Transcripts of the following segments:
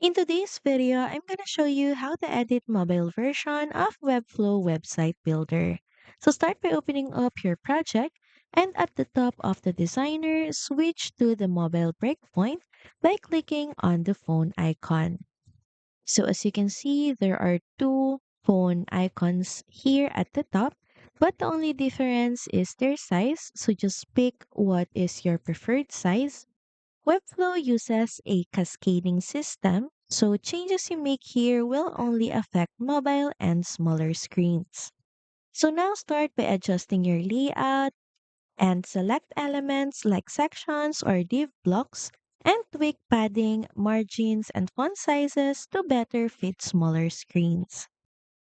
In today's video, I'm going to show you how to edit mobile version of Webflow website builder. So start by opening up your project and at the top of the designer, switch to the mobile breakpoint by clicking on the phone icon. So as you can see, there are two phone icons here at the top, but the only difference is their size. So just pick what is your preferred size. Webflow uses a cascading system, so changes you make here will only affect mobile and smaller screens. So now start by adjusting your layout and select elements like sections or div blocks and tweak padding, margins, and font sizes to better fit smaller screens.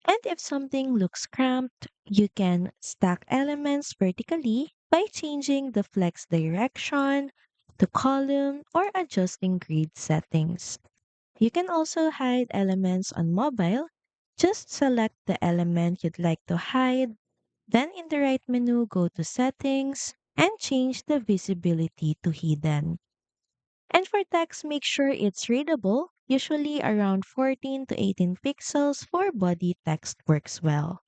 And if something looks cramped, you can stack elements vertically by changing the flex direction, the column, or adjusting grid settings. You can also hide elements on mobile. Just select the element you'd like to hide, then in the right menu, go to Settings and change the visibility to hidden. And for text, make sure it's readable. Usually around 14 to 18 pixels for body text works well.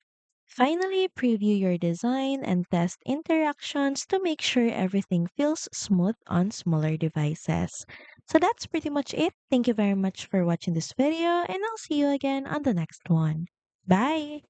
Finally, preview your design and test interactions to make sure everything feels smooth on smaller devices. So that's pretty much it. Thank you very much for watching this video, and I'll see you again on the next one. Bye!